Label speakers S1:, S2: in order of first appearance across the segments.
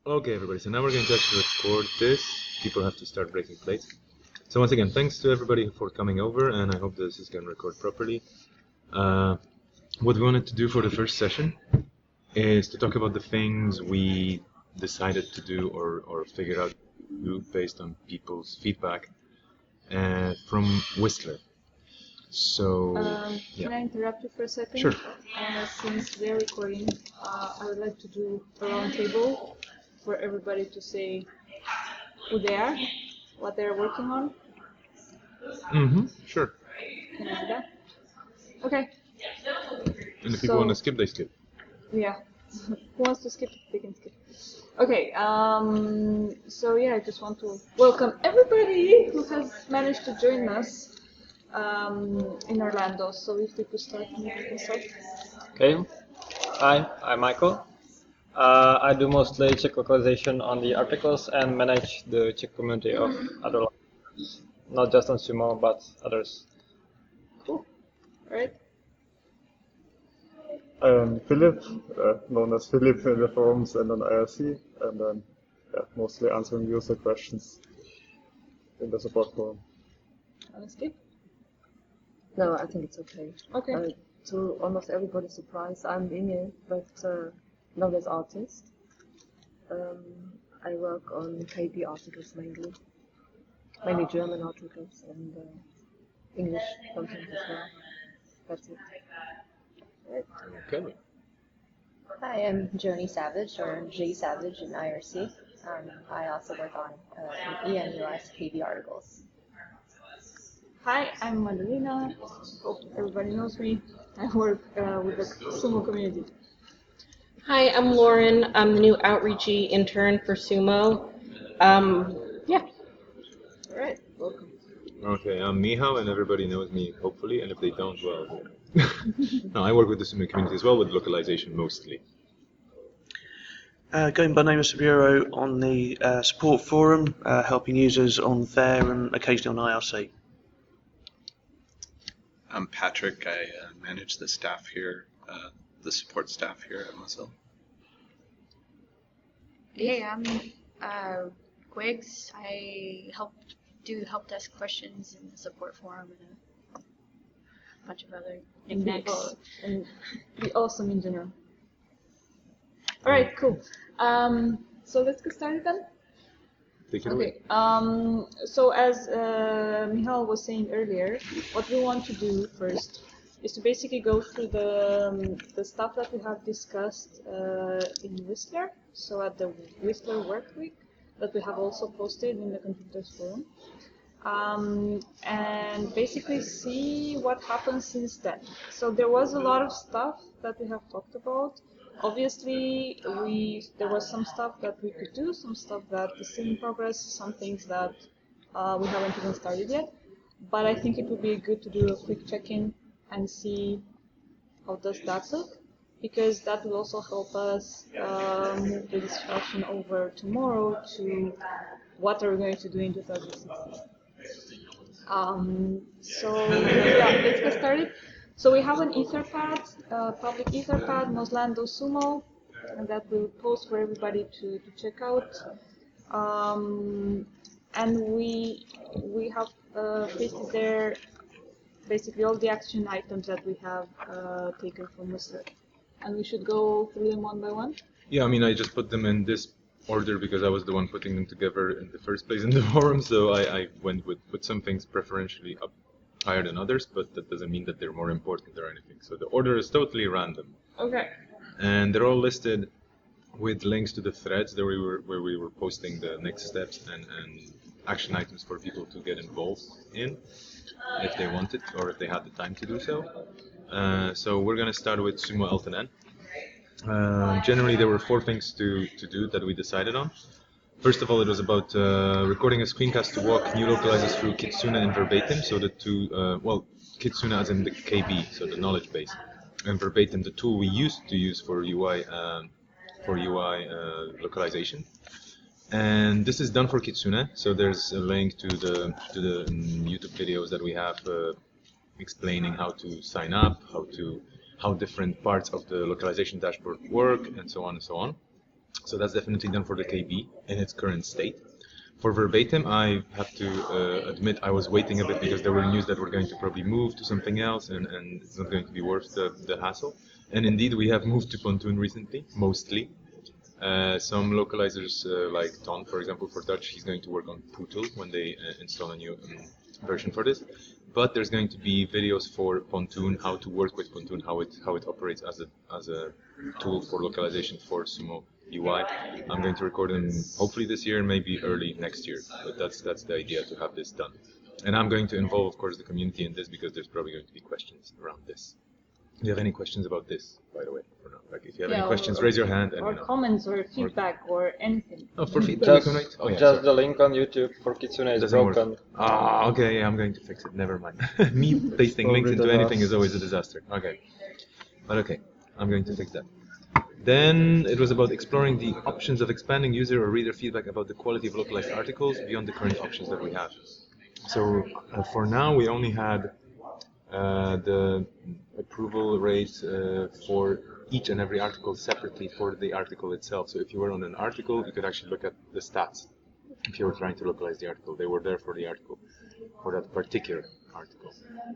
S1: Okay, everybody, so now we're going to actually record this. People have to start breaking plates. So once again, thanks to everybody for coming over, and I hope this is going to record properly. What we wanted to do for the first session is to talk about the things we decided to do or figured out to do based on people's feedback from Whistler. So,
S2: Can I interrupt you for a second?
S1: Sure.
S2: Since they're recording, I would like to do a round table for everybody to say who they are, what they're working on.
S1: Sure.
S2: Can I do that? Okay.
S1: And if people want to skip, they skip.
S2: Yeah. Who wants to skip? They can skip. Okay. So yeah, I just want to welcome everybody who has managed to join us in Orlando. So if we could start, maybe we can start.
S3: Okay. Hi, I'm Michael. I do mostly Czech localization on the articles and manage the Czech community of other languages, not just on Sumo, but others.
S2: Cool. All right.
S4: I'm Philip, known as Philip in the forums and on IRC, and then mostly answering user questions in the support forum.
S2: Skip?
S5: No, I think it's okay.
S2: Okay.
S5: To almost everybody's surprise, I'm Inge, but not as artist. I work on KB articles mainly German articles and English content as well. That's it.
S1: Okay.
S6: Hi, I'm Joni Savage, or J Savage in IRC. I also work on ENUS KB articles.
S2: Hi, I'm Madalena. Hope everybody knows me. I work with the Sumo community.
S7: Hi, I'm Lauren. I'm the new outreachy intern for Sumo. Yeah.
S2: All right, welcome.
S1: Okay, I'm Mihao, and everybody knows me, hopefully, and if they don't, well... No, I work with the Sumo community as well, with localization mostly.
S8: Going by name of Saburo on the support forum, helping users on there and occasionally on IRC.
S9: I'm Patrick. I manage the staff here, the support staff here at Mozilla.
S10: Hey, I'm Quigs. I do help desk questions in the support forum and a bunch of other knickknacks.
S2: And be awesome in general. All right, cool. So let's get started then.
S1: Take it away.
S2: Okay. So as Michal was saying earlier, what we want to do first is to basically go through the stuff that we have discussed in Whistler. So at the Whistler Work Week that we have also posted in the Contributors Forum. And basically see what happened since then. So there was a lot of stuff that we have talked about. Obviously, there was some stuff that we could do, some stuff that is still in progress, some things that we haven't even started yet. But I think it would be good to do a quick check-in and see how does that look, because that will also help us move the discussion over tomorrow to what are we going to do in 2016. So yeah, let's get started. So we have an Etherpad, public Etherpad, Mozlando Sumo, and that we'll post for everybody to check out. And we have pasted there basically all the action items that we have taken from Whistler. And we should go through them one by one.
S1: Yeah, I mean, I just put them in this order because I was the one putting them together in the first place in the forum, so I went with some things preferentially up higher than others, but that doesn't mean that they're more important or anything. So the order is totally random.
S2: Okay.
S1: And they're all listed with links to the threads where we were posting the next steps and action items for people to get involved in if they wanted or if they had the time to do so. So we're going to start with Sumo L10N. Generally, there were 4 things to do that we decided on. First of all, it was about recording a screencast to walk new localizers through Kitsune and Verbatim. So the two, Kitsune as in the KB, so the knowledge base, and Verbatim, the tool we used to use for UI localization. And this is done for Kitsune. So there's a link to the YouTube videos that we have explaining how to sign up, how different parts of the localization dashboard work, and so on and so on. So that's definitely done for the KB in its current state. For verbatim, I have to admit I was waiting a bit because there were news that we're going to probably move to something else, and it's not going to be worth the hassle. And indeed, we have moved to Pontoon recently, mostly. Some localizers like Ton, for example, for Dutch, he's going to work on Pootle when they install a new version for this. But there's going to be videos for Pontoon, how to work with Pontoon, how it operates as a tool for localization for Sumo UI. I'm going to record them hopefully this year, maybe early next year. But that's the idea, to have this done. And I'm going to involve, of course, the community in this because there's probably going to be questions around this. Do you have any questions about this, by the way, or not? Like, if you have any questions, raise your hand. And,
S2: or comments, or feedback, or anything.
S1: Oh, for feedback,
S3: Just,
S1: oh, yeah,
S3: just the link on YouTube for Kitsune is broken.
S1: Work. Ah, okay, yeah, I'm going to fix it. Never mind. Me pasting links into anything is always a disaster. Okay, but okay, I'm going to fix that. Then it was about exploring the options of expanding user or reader feedback about the quality of localized articles beyond the current options that we have. So for now, we only had the approval rate for each and every article separately for the article itself. So if you were on an article, you could actually look at the stats. If you were trying to localize the article, they were there for the article, for that particular article.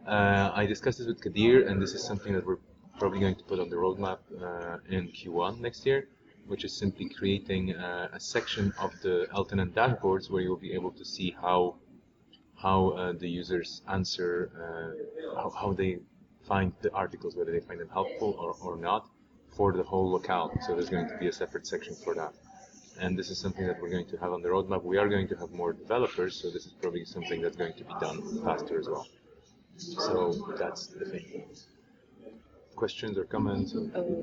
S1: I discussed this with Kadir, and this is something that we're probably going to put on the roadmap in Q1 next year, which is simply creating a section of the Elton dashboards where you'll be able to see how the users answer, how they find the articles, whether they find them helpful or not, for the whole locale. So there's going to be a separate section for that. And this is something that we're going to have on the roadmap. We are going to have more developers, so this is probably something that's going to be done faster as well. So that's the thing. Questions or comments?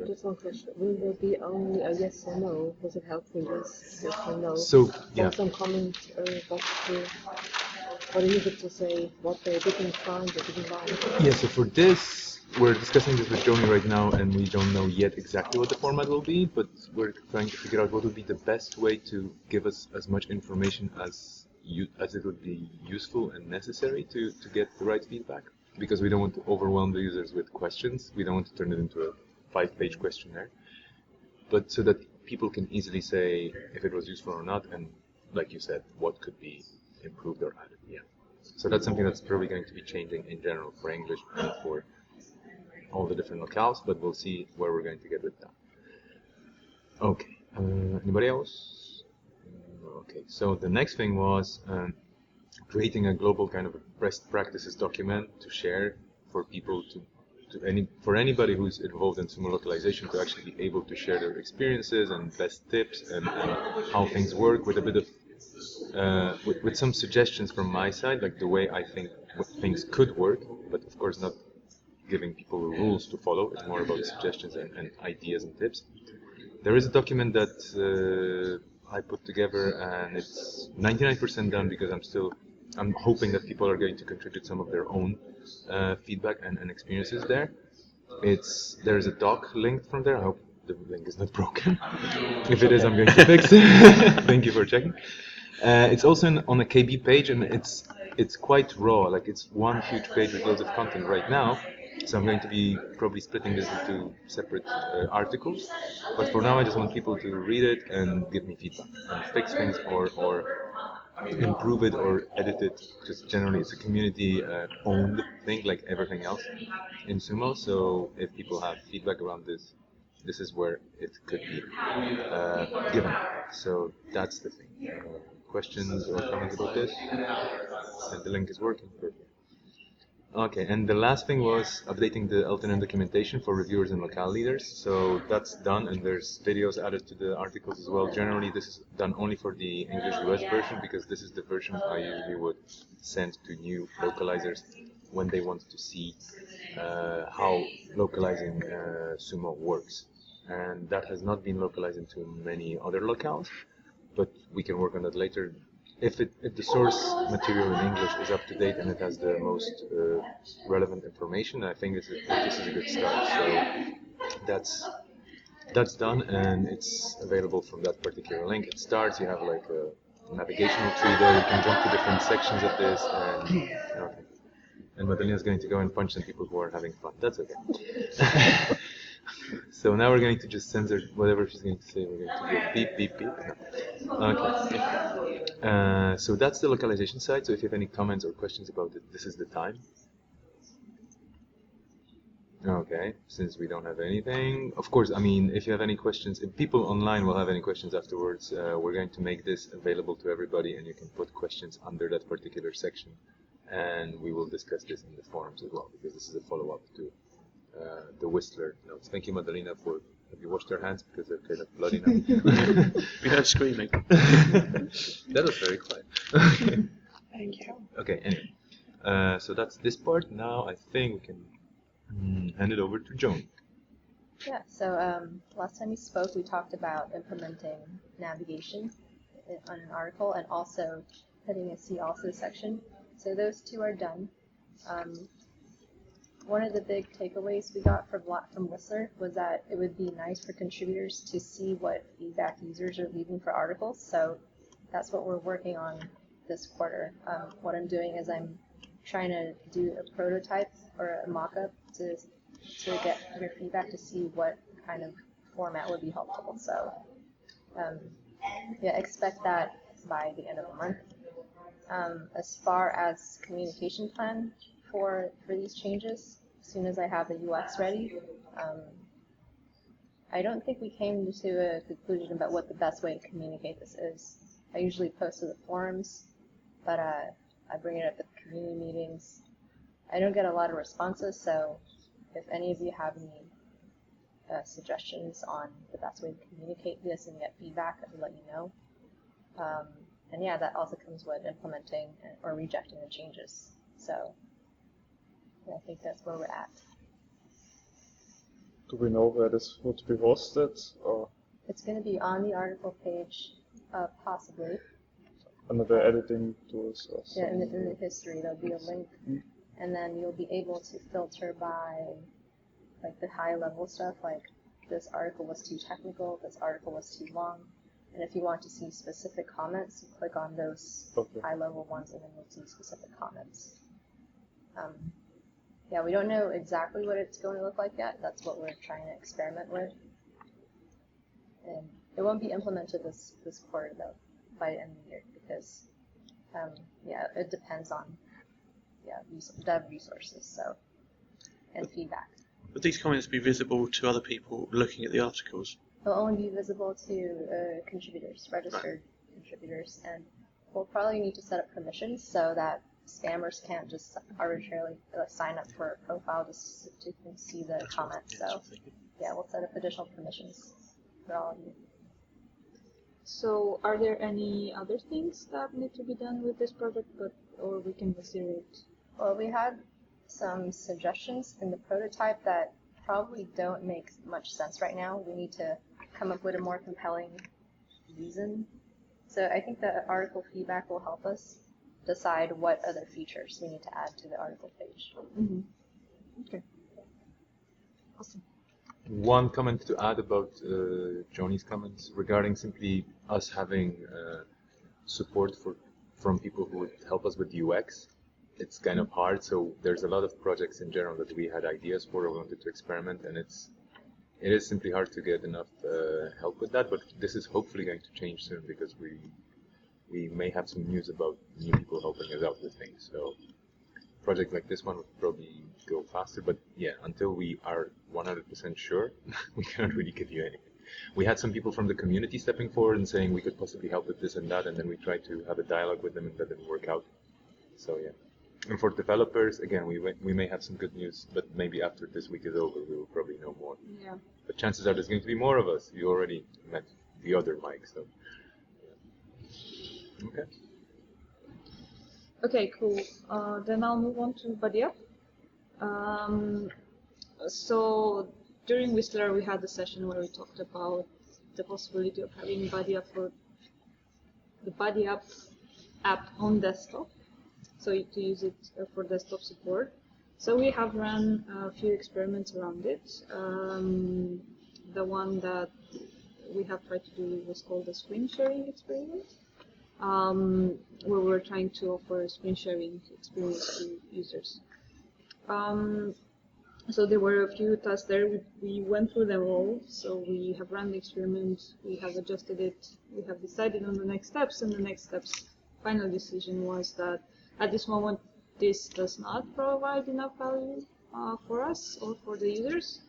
S5: Just one question. Will there be only a yes or no? Was it helpful, yes or no?
S1: So, yeah.
S5: Or some comment box for the user to say what they didn't find or didn't like?
S1: Yeah, so for this, we're discussing this with Joni right now, and we don't know yet exactly what the format will be, but we're trying to figure out what would be the best way to give us as much information as it would be useful and necessary to get the right feedback. Because we don't want to overwhelm the users with questions. We don't want to turn it into a 5-page questionnaire. But so that people can easily say if it was useful or not, and like you said, what could be improved or added. Yeah. So that's something that's probably going to be changing in general for English and for all the different locales, but we'll see where we're going to get with that. Okay. Anybody else? Okay. So the next thing was creating a global kind of a best practices document to share for people for anybody who's involved in Sumo localization to actually be able to share their experiences and best tips and how things work, with a bit of with some suggestions from my side, like the way I think things could work, but of course not giving people rules to follow. It's more about suggestions and ideas and tips. There is a document that I put together, and it's 99% done because I'm hoping that people are going to contribute some of their own feedback and experiences there. There's a doc linked from there. I hope the link is not broken. If it is, I'm going to fix it. Thank you for checking. It's also on a KB page, and it's quite raw. Like, it's one huge page with loads of content right now. So I'm going to be probably splitting this into separate articles. But for now, I just want people to read it and give me feedback and fix things or improve it or edit it. Just generally, it's a community owned thing, like everything else in Sumo. So if people have feedback around this, this is where it could be given. So that's the thing. Questions or comments about this? And the link is working. Perfect. Okay, and the last thing was updating the Elton documentation for reviewers and locale leaders. So that's done, and there's videos added to the articles as well. Generally, this is done only for the English US version, because this is the version I usually would send to new localizers when they want to see how localizing Sumo works. And that has not been localized into many other locales, but we can work on that later. If the source material in English is up to date and it has the most relevant information, I think this is a good start. So that's done, and it's available from that particular link. It starts. You have like a navigational tree there. You can jump to different sections of this, and okay. And Madalena is going to go and punch some people who are having fun. That's okay. So now we're going to just censor whatever she's going to say. We're going to go beep, beep, beep. Okay. So that's the localization side. So if you have any comments or questions about it, this is the time. Okay, since we don't have anything, of course, I mean, if you have any questions, if people online will have any questions afterwards, we're going to make this available to everybody, and you can put questions under that particular section, and we will discuss this in the forums as well, because this is a follow-up to the Whistler notes. Thank you, Madalena, for, have you washed your hands, because they're kind of bloody now?
S8: We heard screaming.
S1: That was very quiet.
S8: Thank you.
S1: Okay, anyway, so that's this part. Now I think we can hand it over to Joan.
S6: Yeah, so last time we spoke, we talked about implementing navigation on an article and also putting a see also section. So those two are done. One of the big takeaways we got from Whistler was that it would be nice for contributors to see what feedback users are leaving for articles. So that's what we're working on this quarter. What I'm doing is I'm trying to do a prototype or a mock-up to get your feedback to see what kind of format would be helpful. So yeah, expect that by the end of the month. As far as communication plan for these changes, as soon as I have the UX ready, I don't think we came to a conclusion about what the best way to communicate this is. I usually post to the forums, but I bring it up at community meetings. I don't get a lot of responses, so if any of you have any suggestions on the best way to communicate this and get feedback, I will let you know. And yeah, that also comes with implementing or rejecting the changes. So yeah, I think that's where we're at.
S4: Do we know where this would be hosted, or
S6: It's going to be on the article page, possibly.
S4: under the editing tools or
S6: Yeah,
S4: something?
S6: in the history, there'll be a link, and then you'll be able to filter by like the high-level stuff, like this article was too technical, this article was too long, and if you want to see specific comments, you click on those high-level ones, and then you'll see specific comments. Yeah, we don't know exactly what it's going to look like yet. That's what we're trying to experiment with, and it won't be implemented this quarter though, by the end of the year, because yeah, it depends on dev resources, so and feedback.
S8: Would these comments be visible to other people looking at the articles?
S6: They'll only be visible to contributors, registered contributors, and we'll probably need to set up permissions so that spammers can't just arbitrarily sign up for a profile just to see the comments. So yeah, we'll set up additional permissions for all of you.
S2: So are there any other things that need to be done with this project, or we can consider it?
S6: Well, we had some suggestions in the prototype that probably don't make much sense right now. We need to come up with a more compelling reason. So I think the article feedback will help us decide what other features we need to add to the article page.
S2: Mm-hmm. Okay. Awesome.
S1: One comment to add about Joni's comments regarding simply us having support from people who would help us with UX. It's kind of hard, so there's a lot of projects in general that we had ideas for or wanted to experiment, and it is simply hard to get enough help with that, but this is hopefully going to change soon because we may have some news about new people helping us out with things. So a project like this one would probably go faster, but yeah, until we are 100% sure, we cannot really give you anything. We had some people from the community stepping forward and saying we could possibly help with this and that, and then we tried to have a dialogue with them and that didn't work out. So yeah. And for developers, again, we may have some good news, but maybe after this week is over, we will probably know more.
S2: Yeah.
S1: But chances are there's going to be more of us. You already met the other Mike, so. Yeah. Okay.
S2: Okay, cool. Then I'll move on to Buddy Up. So during Whistler, we had a session where we talked about the possibility of having Buddy Up for the Buddy Up app on desktop. So to use it for desktop support. So we have run a few experiments around it. The one that we have tried to do was called the screen sharing experiment, where we're trying to offer a screen sharing experience to users. So there were a few tasks there. We went through them all. So we have run the experiment, we have adjusted it, we have decided on the next steps, and the next steps final decision was that at this moment this does not provide enough value for us or for the users.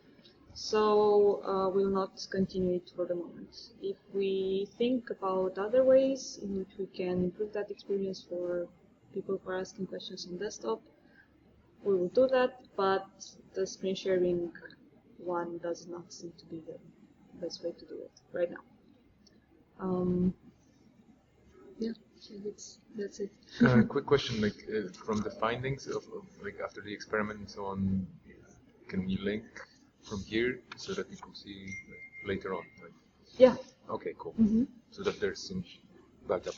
S2: So we'll not continue it for the moment. If we think about other ways in which we can improve that experience for people who are asking questions on desktop, we will do that, but the screen sharing one does not seem to be the best way to do it right now. Yeah, so that's it.
S1: Quick question, like from the findings of like after the experiment and so on, can we link from here so that people see later on? Like,
S2: Yeah.
S1: okay, cool. So that there's some backup.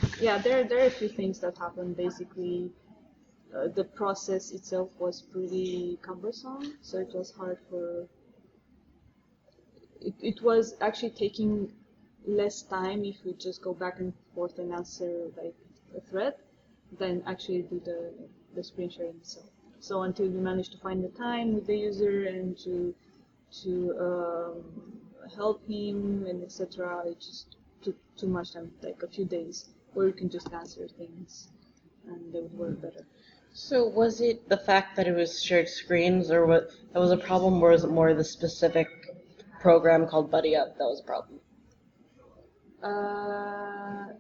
S1: Okay.
S2: Yeah, there are a few things that happened. Basically, the process itself was pretty cumbersome, so it was hard for. It was actually taking less time if we just go back and forth and answer like a thread than actually do the screen sharing itself. So until we managed to find the time with the user and to help him and etc., it just took too much time, like a few days, where you can just answer things and they would work better.
S7: So was it the fact that it was shared screens, or what that was a problem, or was it more the specific program called Buddy Up that was a problem?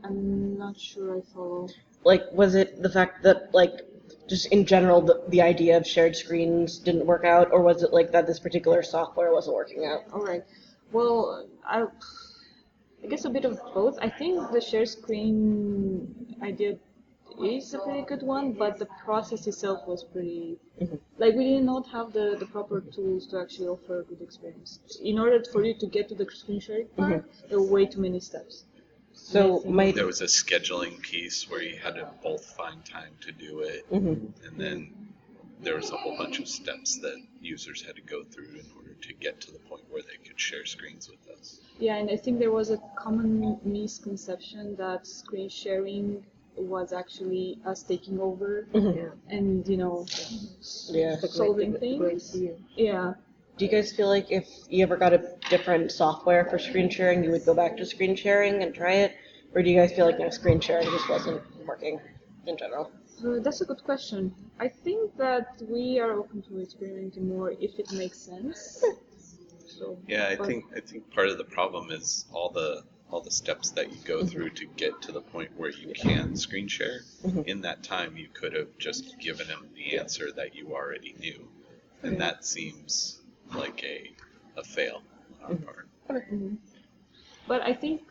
S2: I'm not sure I follow.
S7: Like, was it the fact that, like, just in general, the idea of shared screens didn't work out, or was it like that this particular software wasn't working out?
S2: All right. Well, I guess a bit of both. I think the share screen idea is a pretty good one, but the process itself was pretty. Like, we did not have the proper tools to actually offer a good experience. In order for you to get to the screen sharing part, there were way too many steps.
S7: So
S9: There was a scheduling piece where you had to both find time to do it, and then there was a whole bunch of steps that users had to go through in order to get to the point where they could share screens with us.
S2: Yeah, and I think there was a common misconception that screen sharing was actually us taking over and, you know, solving things. Yeah.
S7: Do you guys feel like if you ever got a different software for screen sharing, you would go back to screen sharing and try it? Or do you guys feel like screen sharing just wasn't working in general?
S2: That's a good question. I think that we are open to experimenting more if it makes sense. So,
S9: yeah, I think part of the problem is all the steps that you go through to get to the point where you can screen share. In that time, you could have just given them the answer that you already knew, and that seems like a fail on our part.
S2: But I think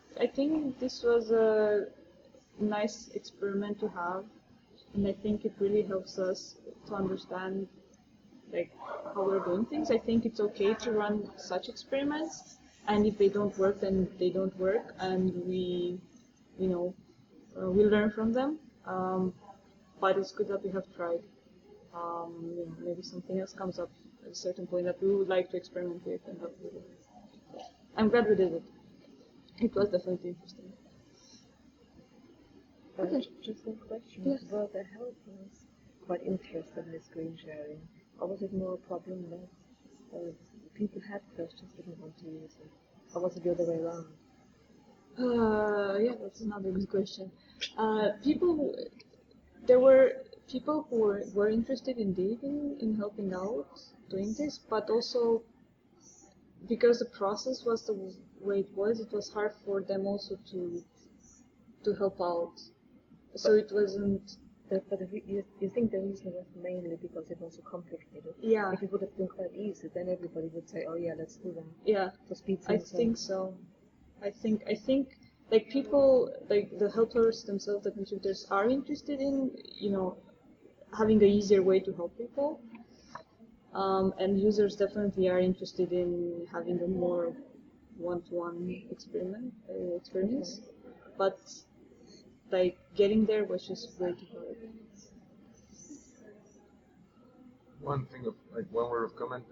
S2: this was a nice experiment to have, and I think it really helps us to understand like how we're doing things. I think it's okay to run such experiments, and if they don't work, then they don't work, and we learn from them. But it's good that we have tried. Maybe something else comes up at a certain point that we would like to experiment with and help with it. I'm glad we did it. It was definitely interesting.
S5: Just one question. Were the helpers quite interested in the screen sharing, or was it more a problem that people had questions didn't want to use it, or was it the other way around?
S2: Yeah, that's another good question. There were people who were interested indeed in helping out doing this, but also because the process was the way it was hard for them also to help out. So it wasn't.
S5: But you think the reason was mainly because it was so complicated?
S2: Yeah.
S5: If it would have been quite easy, then everybody would say, "Oh yeah, let's do that."
S2: Yeah.
S5: To speed
S2: I
S5: things
S2: think
S5: up.
S2: so. I think like people, like the helpers themselves, the contributors are interested in having an easier way to help people, and users definitely are interested in having a more one-to-one experience, but like getting there was just way too hard.
S1: One thing of like one word of comment.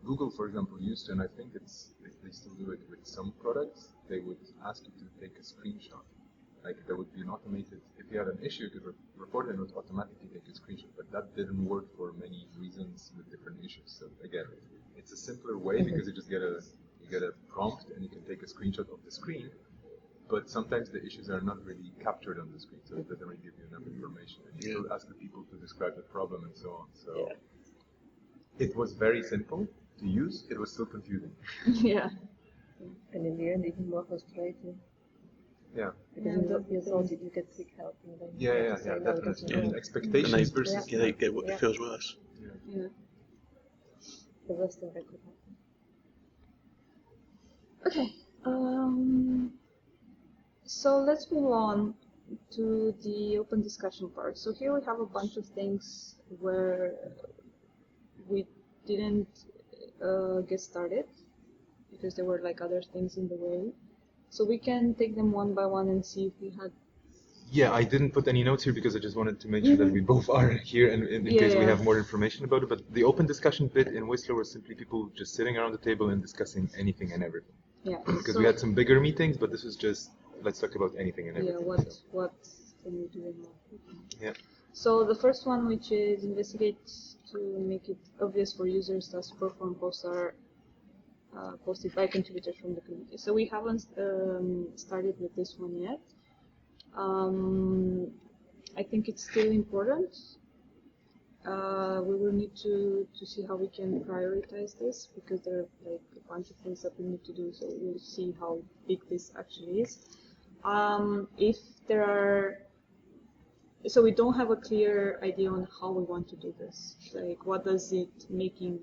S1: Google, for example, used to, and I think they still do it with some products. They would ask you to take a screenshot Like there would be an automated, if you had an issue, you could report it and it would automatically take a screenshot. But that didn't work for many reasons with different issues. So again, it's a simpler way because you just get a prompt and you can take a screenshot of the screen. But sometimes the issues are not really captured on the screen, so it doesn't really give you enough information. And you still ask the people to describe the problem and so on. So it was very simple to use. It was still confusing.
S2: Yeah.
S5: And in the end, even more frustrating.
S1: Yeah.
S5: Because you thought you get quick help, and then
S1: Yeah, definitely. And expectations versus
S8: they get what feels worse.
S2: Yeah.
S5: the worst thing that could happen.
S2: Okay. So let's move on to the open discussion part. So here we have a bunch of things where we didn't get started because there were like other things in the way. So we can take them one by one and see if we had.
S1: Yeah, I didn't put any notes here because I just wanted to make sure that we both are here and in case we have more information about it. But the open discussion bit in Whistler was simply people just sitting around the table and discussing anything and everything.
S2: Yeah.
S1: Because we had some bigger meetings, but this was just, let's talk about anything and everything.
S2: Yeah, what can we do in that?
S1: Yeah.
S2: So the first one, which is investigate to make it obvious for users that support forum posts are posted by contributors from the community. So we haven't started with this one yet. I think it's still important. We will need to see how we can prioritize this because there are like a bunch of things that we need to do. So we'll see how big this actually is. If there are, so we don't have a clear idea on how we want to do this. Like, what does it making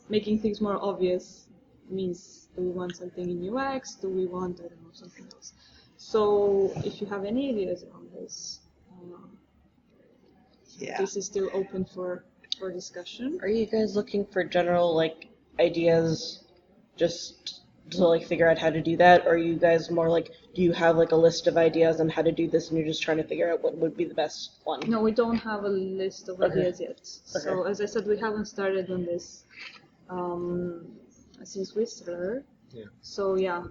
S2: things more obvious means? Do we want something in UX? Do we want, I don't know, something else? So if you have any ideas on this, this is still open for discussion.
S7: Are you guys looking for general like ideas just to like figure out how to do that, or are you guys more like, do you have like a list of ideas on how to do this and you're just trying to figure out what would be the best one?
S2: No, we don't have a list of ideas yet. So as I said, we haven't started on this since Whistler.
S1: Yeah.
S2: So yeah,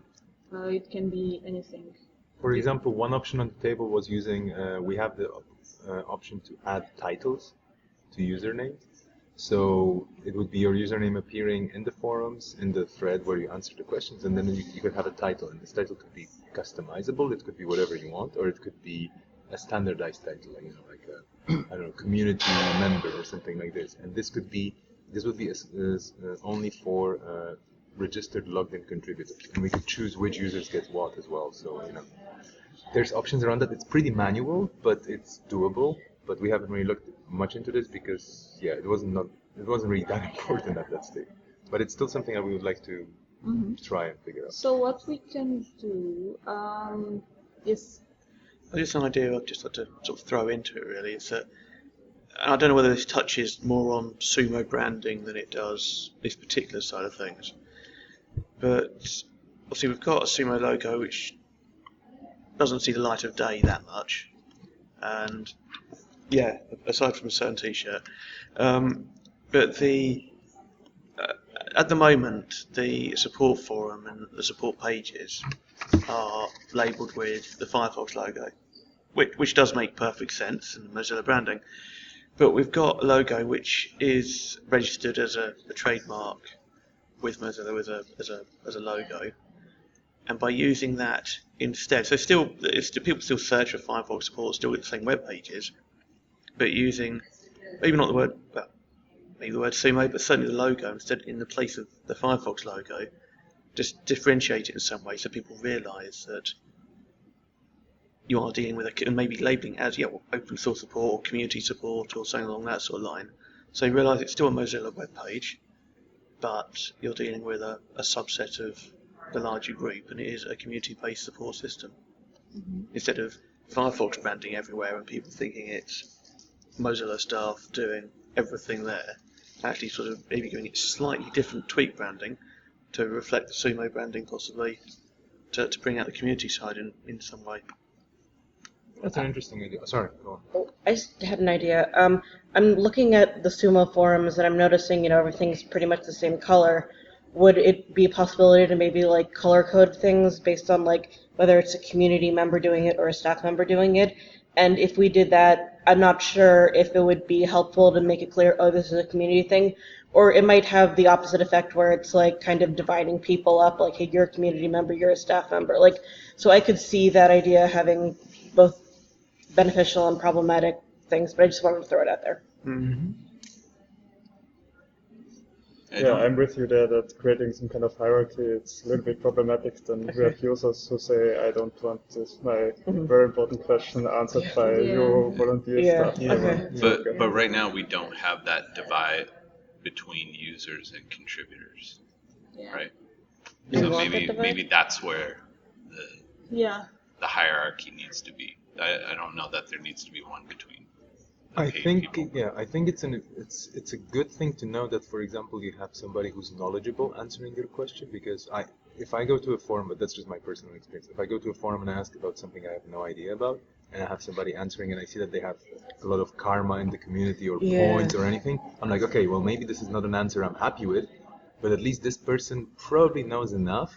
S2: it can be anything.
S1: For example, one option on the table was using, we have the option to add titles to usernames. So it would be your username appearing in the forums, in the thread where you answer the questions, and then you could have a title. And this title could be customizable, it could be whatever you want, or it could be a standardized title, you know, like a, I don't know, community member or something like this. And this would be only for registered logged in contributors. And we could choose which users get what as well. So, you know, there's options around that. It's pretty manual, but it's doable. But we haven't really looked much into this because, yeah, it wasn't really that important at that stage. But it's still something that we would like to try and figure out.
S2: So what we can do, yes.
S8: Just an idea I'd just like to sort of throw into it really is that, and I don't know whether this touches more on Sumo branding than it does this particular side of things, but obviously we've got a Sumo logo which doesn't see the light of day that much, and yeah, aside from a certain t-shirt, but the at the moment the support forum and the support pages are labelled with the Firefox logo, which does make perfect sense in Mozilla branding, but we've got a logo which is registered as a trademark with Mozilla as a logo, and by using that instead, so people still search for Firefox support, still get the same web pages, but using maybe not the word, well, maybe the word Sumo, but certainly the logo instead in the place of the Firefox logo, just differentiate it in some way so people realise that you are dealing with and maybe labelling it as open source support or community support or something along that sort of line. So you realise it's still a Mozilla web page, but you're dealing with a subset of the larger group, and it is a community-based support system. Instead of Firefox branding everywhere and people thinking it's Mozilla staff doing everything there, actually sort of maybe giving it slightly different tweak branding to reflect the Sumo branding possibly, to bring out the community side in some way.
S1: That's an interesting idea. Sorry, go on.
S7: Oh, I just had an idea. I'm looking at the Sumo forums and I'm noticing, everything's pretty much the same color. would it be a possibility to maybe like color code things based on like whether it's a community member doing it or a staff member doing it? And if we did that, I'm not sure if it would be helpful to make it clear, oh, this is a community thing, or it might have the opposite effect where it's like kind of dividing people up, like, hey, you're a community member, you're a staff member. Like, so I could see that idea having both beneficial and problematic things, but I just wanted to throw it out there.
S4: Mm-hmm.
S9: I
S4: Yeah,
S9: don't-
S4: I'm with you there that creating some kind of hierarchy, it's a little bit problematic. Then we have users who say, I don't want this, my very important question answered by
S2: Yeah.
S4: you volunteer
S7: Yeah,
S4: stuff.
S7: okay.
S9: But right now we don't have that divide between users and contributors,
S2: Yeah.
S9: right?
S7: Do you
S9: So
S7: want that divide?
S9: maybe that's where
S2: Yeah.
S9: the hierarchy needs to be. I don't know that there needs to be one between the
S1: I
S9: paid
S1: think
S9: people.
S1: I think it's a good thing to know that, for example, you have somebody who's knowledgeable answering your question, because if I go to a forum, but that's just my personal experience, if I go to a forum and I ask about something I have no idea about, and I have somebody answering and I see that they have a lot of karma in the community or
S7: Yeah.
S1: points or anything, I'm like, okay, well, maybe this is not an answer I'm happy with, but at least this person probably knows enough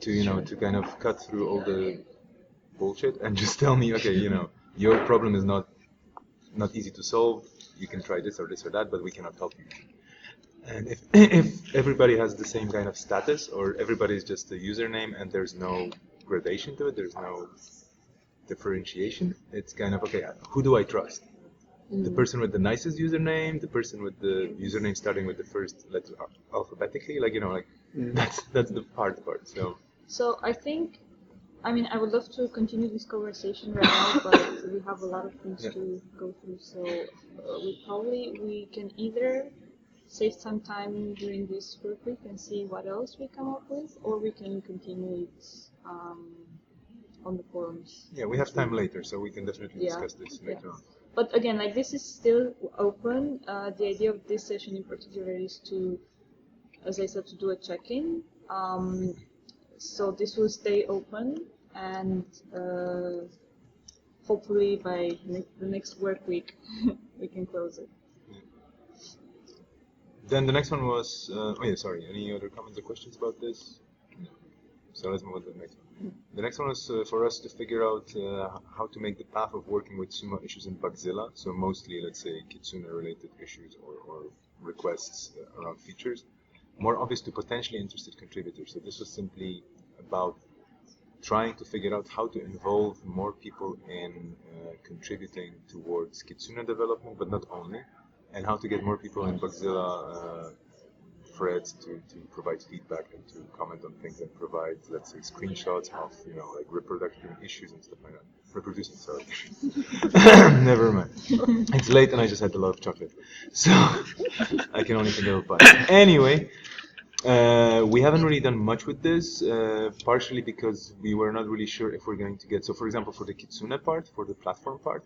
S1: to to kind of cut through all the bullshit and just tell me, okay, your problem is not easy to solve. You can try this or that, but we cannot help you. And if everybody has the same kind of status, or everybody is just a username and there's no gradation to it, there's no differentiation, it's kind of, okay, who do I trust? The person with the nicest username, the person with the username starting with the first letter alphabetically, that's the hard part.
S2: So I think, I mean, I would love to continue this conversation right now, but we have a lot of things to go through. So we can either save some time during this work week and see what else we come up with, or we can continue it on the forums.
S1: Yeah, we have time later, so we can definitely
S2: Yeah.
S1: discuss this later on.
S2: But again, like, this is still open. The idea of this session in particular is to, as I said, to do a check-in. So this will stay open, and hopefully by the next work week we can close it.
S1: Then the next one was, any other comments or questions about this? No. So let's move on to the next one. The next one was for us to figure out how to make the path of working with Sumo issues in Bugzilla, so mostly, let's say, Kitsune-related issues or requests around features, more obvious to potentially interested contributors. So this was simply about trying to figure out how to involve more people in contributing towards Kitsune development, but not only, and how to get more people in Bugzilla threads to provide feedback and to comment on things and provide, let's say, screenshots of, like reproducing issues and stuff like that. Reproducing, sorry. Never mind. It's late and I just had a lot of chocolate. So I can only think of a pie. Anyway, we haven't really done much with this, partially because we were not really sure if we're going to get, so for example, for the Kitsune part, for the platform part,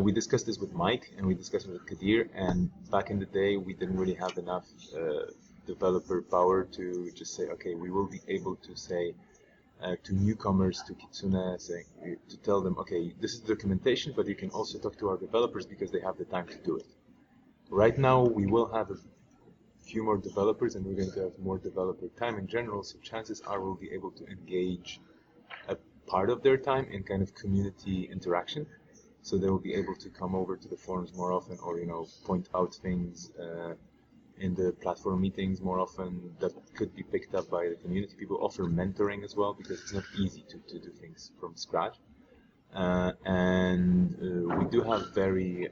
S1: we discussed this with Mike and we discussed it with Kadir, and back in the day we didn't really have enough developer power to just say, okay, we will be able to say to newcomers to Kitsune, to tell them, okay, this is the documentation, but you can also talk to our developers because they have the time to do it. Right now we will have a few more developers and we're going to have more developer time in general, so chances are we'll be able to engage a part of their time in kind of community interaction. So they will be able to come over to the forums more often, or point out things in the platform meetings more often that could be picked up by the community. People offer mentoring as well, because it's not easy to do things from scratch. And we do have very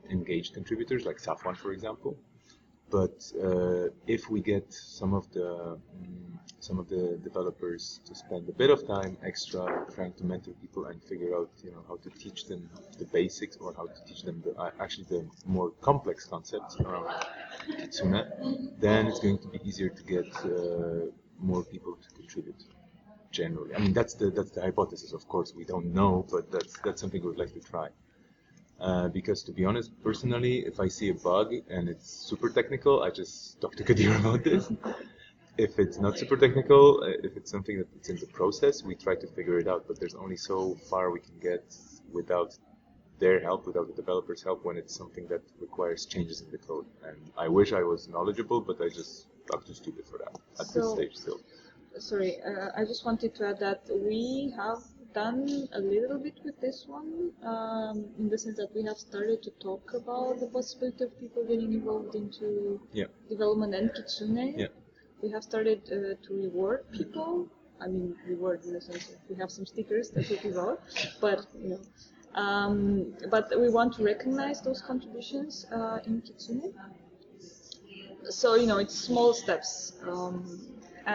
S1: engaged contributors, like Safwan, for example. But if we get some of the developers to spend a bit of time extra trying to mentor people and figure out how to teach them the basics, or how to teach them the more complex concepts around Kitsune, then it's going to be easier to get more people to contribute. Generally, I mean that's the hypothesis. Of course, we don't know, but that's something we would like to try. Because to be honest, personally, if I see a bug and it's super technical, I just talk to Kadir about this. If it's not super technical, if it's something that's in the process, we try to figure it out, but there's only so far we can get without their help, without the developers' help, when it's something that requires changes in the code. And I wish I was knowledgeable, but I just I'm too stupid for that at this
S2: So-
S1: stage still.
S2: Sorry, I just wanted to add that we have done a little bit with this one, in the sense that we have started to talk about the possibility of people getting involved into
S1: Yeah.
S2: development and Kitsune.
S1: Yeah.
S2: We have started to reward people. I mean, reward in the sense that we have some stickers that we give out, but you know. But we want to recognize those contributions in Kitsune. So you know, it's small steps.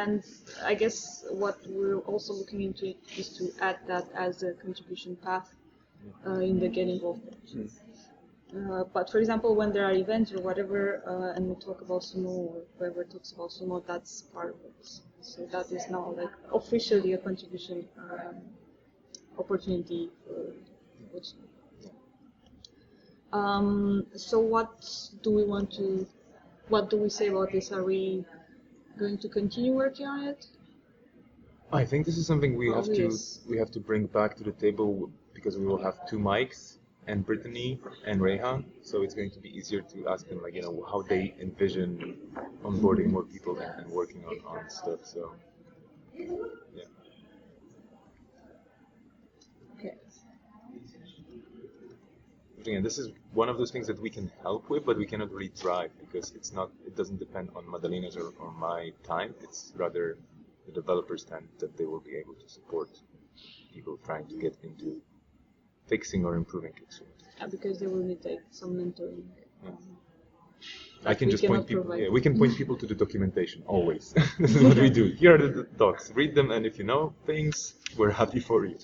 S2: And I guess what we're also looking into is to add that as a contribution path in the Get Involved page. But for example, when there are events or whatever, and we talk about Sumo, or whoever talks about Sumo, that's part of it. So that is now like officially a contribution opportunity for which. So what do we say about this? Are we going to continue working on it?
S1: I think this is something
S2: Yes.
S1: we have to bring back to the table because we will have 2 mics and Brittany and Rayhan, so it's going to be easier to ask them like how they envision onboarding more people and working on stuff. So yeah.
S2: Okay.
S1: But again, this is one of those things that we can help with, but we cannot really drive because it doesn't depend on Madalena's or my time. It's rather the developers' time that they will be able to support people trying to get into fixing or improving Kitsune.
S2: Because they will need like some mentoring.
S1: I can
S2: we
S1: just point
S2: cannot
S1: people.
S2: provide.
S1: Yeah, we can point people to the documentation always. This is what we do. Here are the docs. Read them, and if you know things, we're happy for you.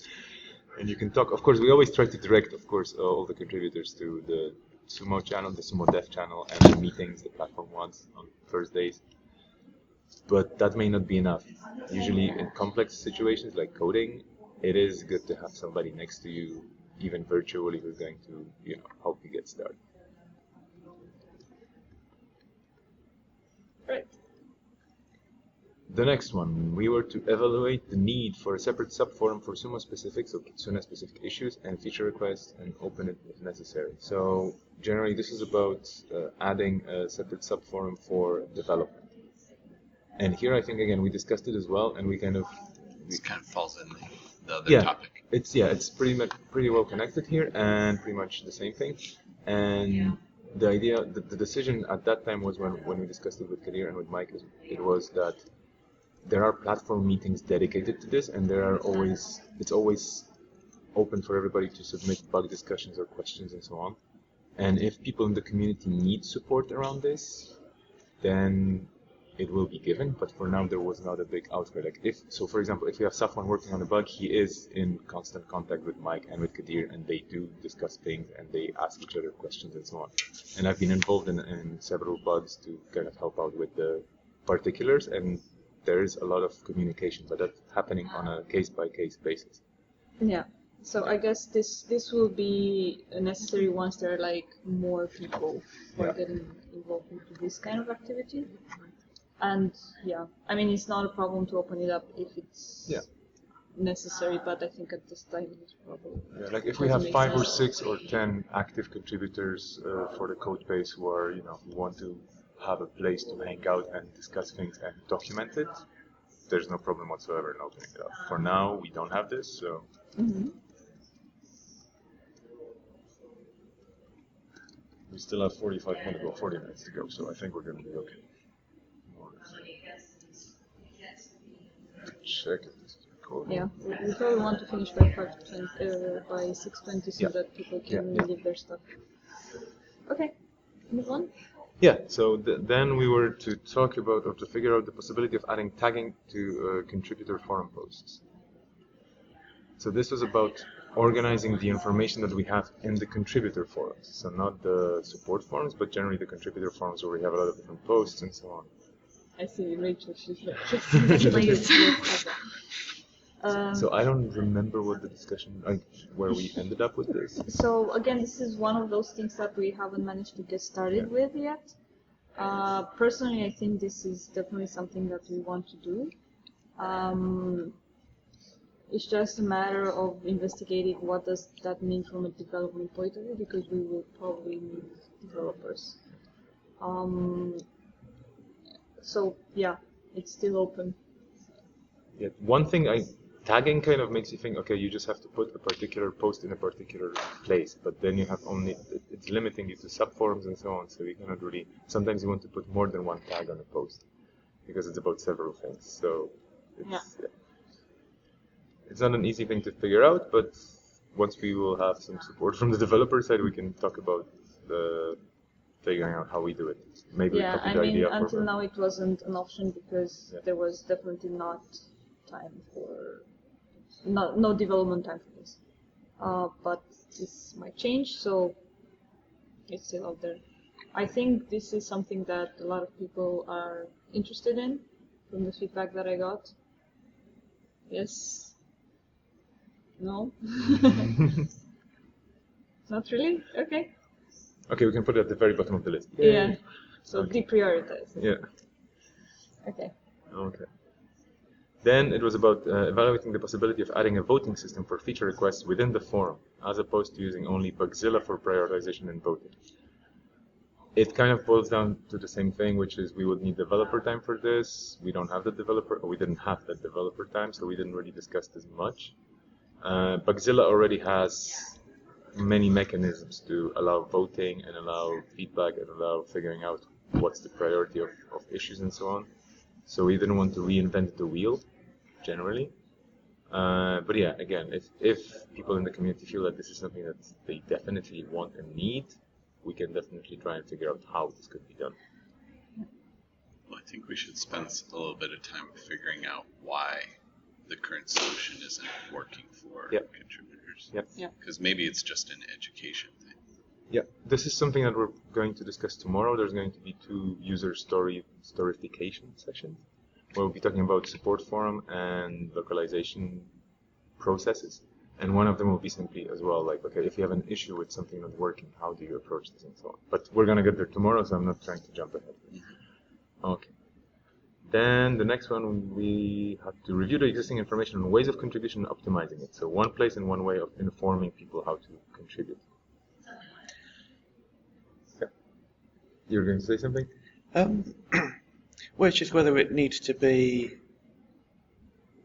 S1: And you can talk. Of course, we always try to direct, of course, all the contributors to the Sumo channel, the Sumo Dev channel, and the meetings the platform wants on Thursdays. But that may not be enough. Usually, in complex situations like coding, it is good to have somebody next to you, even virtually, who's going to, help you get started.
S2: Right.
S1: The next one, we were to evaluate the need for a separate subforum for Sumo-specific, so Kitsune-specific issues and feature requests, and open it if necessary. So generally, this is about adding a separate subforum for development. And here, I think again we discussed it as well, and
S9: This kind of falls in the other
S1: Yeah.
S9: topic.
S1: It's pretty well connected here, and pretty much the same thing. And the idea, the decision at that time was when we discussed it with Kadir and with Mike, it was that there are platform meetings dedicated to this, and it's always open for everybody to submit bug discussions or questions and so on. And if people in the community need support around this, then it will be given. But for now, there was not a big outcry. For example, if we have someone working on a bug, he is in constant contact with Mike and with Kadir, and they do discuss things and they ask each other questions and so on. And I've been involved in several bugs to kind of help out with the particulars, and there is a lot of communication, but that's happening on a case-by-case basis.
S2: Yeah. So I guess this will be necessary once there are like more people who are getting involved into this kind of activity. And yeah, I mean it's not a problem to open it up if it's necessary, but I think at this time it's probably
S1: Like if we have
S2: doesn't make
S1: 5 or
S2: sense.
S1: 6 or 10 active contributors for the code base who are who want to have a place to hang out and discuss things and document it, there's no problem whatsoever in opening it up. For now, we don't have this, so. We still have 40 minutes to go, so I think we're going to be okay. Check if this is recording.
S2: Yeah, we probably want to finish by 6:20 so
S1: Yeah.
S2: that people can
S1: Yeah.
S2: leave their stuff. Okay, move on.
S1: Yeah, so then we were to talk about or to figure out the possibility of adding tagging to contributor forum posts. So this was about organizing the information that we have in the contributor forums. So not the support forums, but generally the contributor forums where we have a lot of different posts and so on.
S2: I see Rachel, she's like,
S10: Please.
S1: So I don't remember what the discussion, where we ended up with this.
S2: So again, this is one of those things that we haven't managed to get started with yet. Personally, I think this is definitely something that we want to do. It's just a matter of investigating what does that mean from a development point of view, because we will probably need developers. So yeah, it's still open.
S1: Yeah, one thing tagging kind of makes you think, okay, you just have to put a particular post in a particular place, but then you have only, it's limiting you to subforums and so on, so you cannot really, sometimes you want to put more than one tag on a post, because it's about several things, so it's, it's not an easy thing to figure out, but once we will have some support from the developer side, we can talk about the figuring out how we do it. Maybe we
S2: Yeah,
S1: copy
S2: I
S1: the
S2: mean,
S1: idea
S2: until now it wasn't an option because there was definitely not time for, no development time for this. But this might change, so it's still out there. I think this is something that a lot of people are interested in from the feedback that I got. Yes? No? Not really? Okay.
S1: Okay, we can put it at the very bottom of the list.
S2: Yeah. So
S1: Okay.
S2: deprioritize.
S1: Yeah.
S2: Okay.
S1: Okay. Then it was about evaluating the possibility of adding a voting system for feature requests within the forum, as opposed to using only Bugzilla for prioritization and voting. It kind of boils down to the same thing, which is we would need developer time for this. We don't have the developer, or we didn't have that developer time, so we didn't really discuss this much. Bugzilla already has many mechanisms to allow voting and allow feedback and allow figuring out what's the priority of issues and so on. So we didn't want to reinvent the wheel, generally. But yeah, again, if people in the community feel that this is something that they definitely want and need, we can definitely try and figure out how this could be done.
S9: Well, I think we should spend a little bit of time figuring out why the current solution isn't working for contributors.
S1: Yep.
S9: Because maybe it's just an education thing.
S1: Yeah, this is something that we're going to discuss tomorrow. There's going to be 2 user storification sessions, where we'll be talking about support forum and localization processes. And one of them will be simply as well, like, okay, if you have an issue with something not working, how do you approach this and so on. But we're going to get there tomorrow, so I'm not trying to jump ahead. Okay. Then the next one, we have to review the existing information on ways of contribution and optimizing it. So one place and one way of informing people how to contribute. Yeah. You're going to say something?
S8: Well, it's just whether it needs to be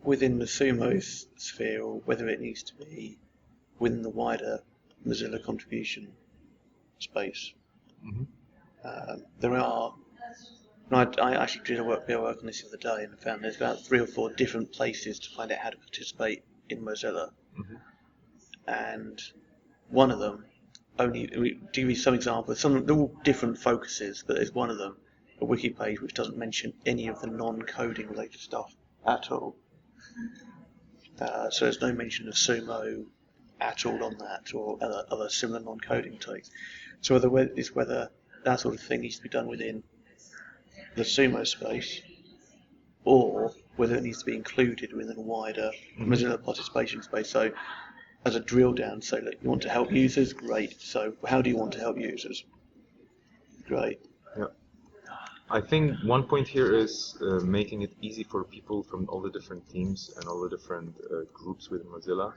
S8: within the Sumo sphere or whether it needs to be within the wider Mozilla contribution space. There are, I actually did a bit of work on this the other day and found there's about 3 or 4 different places to find out how to participate in Mozilla. And one of them, only to give you some examples, they're all different focuses, but there's one of them, a wiki page which doesn't mention any of the non-coding related stuff at all. So there's no mention of Sumo at all on that, or other similar non-coding types. So whether that sort of thing needs to be done within the Sumo space, or whether it needs to be included within a wider Mozilla participation space. So as a drill down, say, look, you want to help users? Great. So how do you want to help users? Great.
S1: Yeah. I think one point here is making it easy for people from all the different teams and all the different groups within Mozilla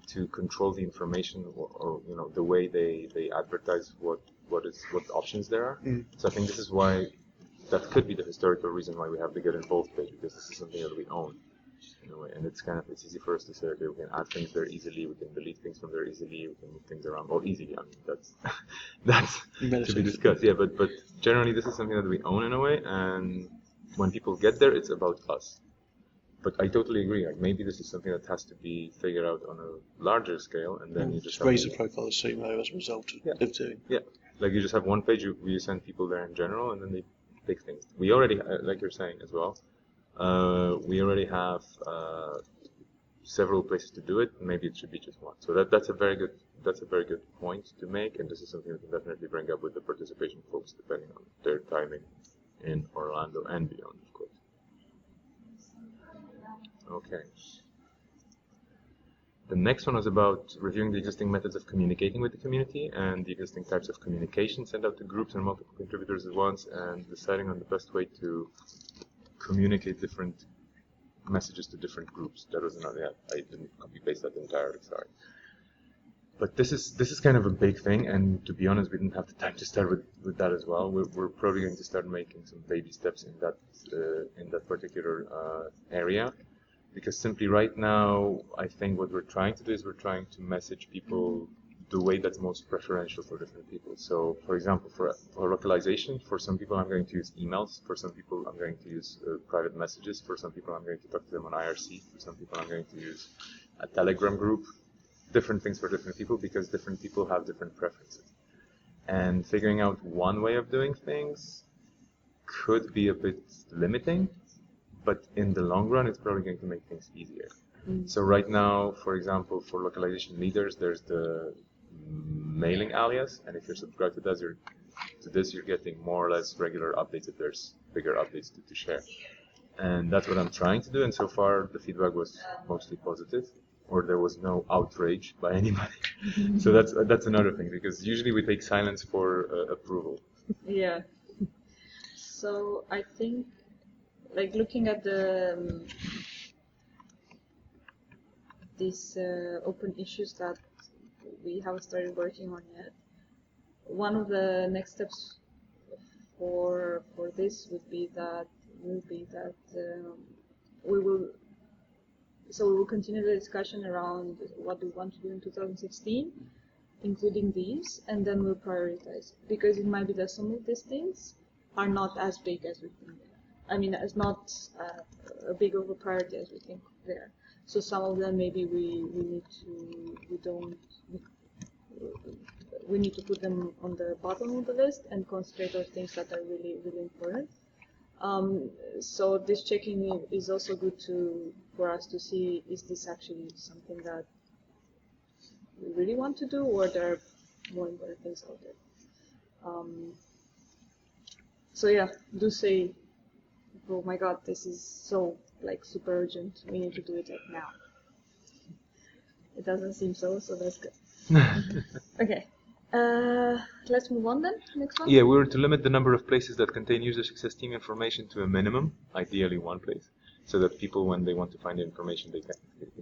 S1: to control the information or the way they advertise what options there are. So I think this is why that could be the historical reason why we have the Get Involved page, because this is something that we own in a way, and it's easy for us to say, okay, we can add things there easily, we can delete things from there easily, we can move things around. Well, easily, I mean that's to be discussed. Yeah, but generally this is something that we own in a way, and when people get there, it's about us. But I totally agree. Like maybe this is something that has to be figured out on a larger scale, and then you just
S8: raise the profile of Sumo as a result of doing.
S1: Yeah, like you just have one page where you send people there in general, and then they pick things. We already, like you're saying as well, we already have several places to do it. Maybe it should be just one. So that's a very good point to make, and this is something we can definitely bring up with the participation folks, depending on their timing in Orlando and beyond, of course. Okay. The next one was about reviewing the existing methods of communicating with the community and the existing types of communication sent out to groups and multiple contributors at once, and deciding on the best way to communicate different messages to different groups. That was another, I didn't copy paste that entirely, sorry. But this is kind of a big thing, and to be honest, we didn't have the time to start with that as well. We're probably going to start making some baby steps in that particular area, because simply right now, I think what we're trying to do is we're trying to message people the way that's most preferential for different people. So, for example, for localization, for some people I'm going to use emails, for some people I'm going to use private messages, for some people I'm going to talk to them on IRC, for some people I'm going to use a Telegram group. Different things for different people, because different people have different preferences. And figuring out one way of doing things could be a bit limiting, but in the long run, it's probably going to make things easier. So right now, for example, for localization leaders, there's the mailing alias, and if you're subscribed to this, you're getting more or less regular updates if there's bigger updates to share. And that's what I'm trying to do, and so far the feedback was mostly positive, or there was no outrage by anybody. So that's another thing, because usually we take silence for approval.
S2: Yeah. So I think, like, looking at these open issues that we haven't started working on yet, one of the next steps for this would be that we will continue the discussion around what we want to do in 2016, including these, and then we'll prioritize, because it might be that some of these things are not as big as we think they are. I mean, it's not a big of a priority as we think they are. So some of them maybe we need to put them on the bottom of the list and concentrate on things that are really, really important. So this checking is also good for us to see, is this actually something that we really want to do, or there are more important things out there. So yeah, do say, oh my god, this is so super urgent, we need to do it now. It doesn't seem so that's good. Okay. Let's move on then. Next one.
S1: Yeah, we were to limit the number of places that contain user success team information to a minimum, ideally one place, so that people, when they want to find the information, they can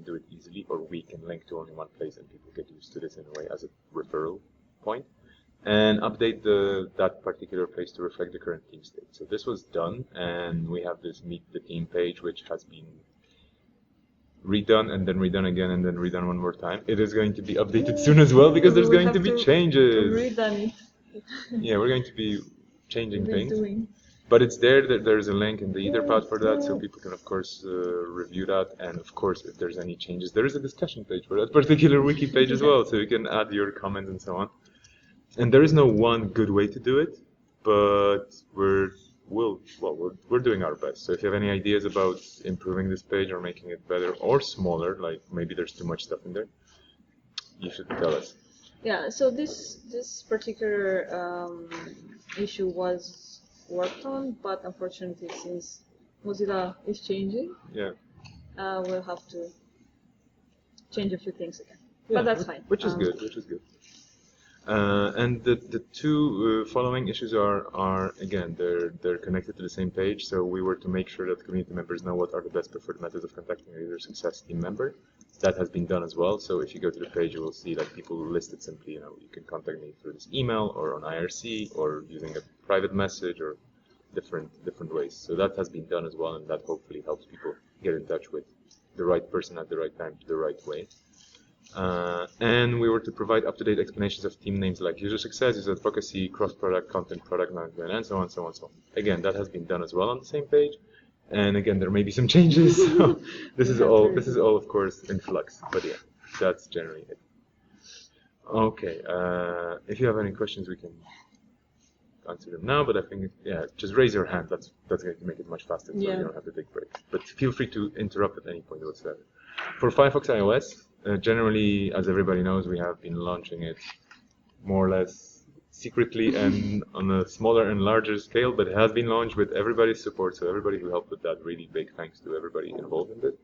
S1: do it easily, or we can link to only one place and people get used to this in a way as a referral point, and update that particular place to reflect the current team state. So this was done, and we have this meet the team page, which has been redone and then redone again and then redone one more time. It is going to be updated soon as well, because there's going to be changes.
S2: Redone it.
S1: Yeah, we're going to be changing things.
S2: Redoing.
S1: But it's there, there's a link in the Etherpad for that, so people can of course review that, and of course if there's any changes, there is a discussion page for that particular wiki page as well, so you can add your comments and so on. And there is no one good way to do it, but we're doing our best. So if you have any ideas about improving this page or making it better or smaller, like maybe there's too much stuff in there, you should tell us.
S2: Yeah, so this particular issue was worked on, but unfortunately, since Mozilla is changing, we'll have to change a few things again.
S1: Yeah,
S2: but that's fine.
S1: Which is good. And the two following issues are again, they're connected to the same page. So we were to make sure that community members know what are the best preferred methods of contacting a user success team member. That has been done as well. So if you go to the page, you will see that people listed simply, you can contact me through this email or on IRC or using a private message or different ways. So that has been done as well, and that hopefully helps people get in touch with the right person at the right time, the right way. And we were to provide up-to-date explanations of team names like user success, user advocacy, cross-product, content, product management, and so on, so on, so on. Again, that has been done as well on the same page. And again, there may be some changes. So this is all, of course, in flux. But yeah, that's generally it. Okay. If you have any questions, we can answer them now. But I think, just raise your hand. That's going to make it much faster, so you don't have to take breaks. But feel free to interrupt at any point whatsoever. For Firefox iOS, generally, as everybody knows, we have been launching it more or less secretly and on a smaller and larger scale, but it has been launched with everybody's support, so everybody who helped with that, really big thanks to everybody involved in it.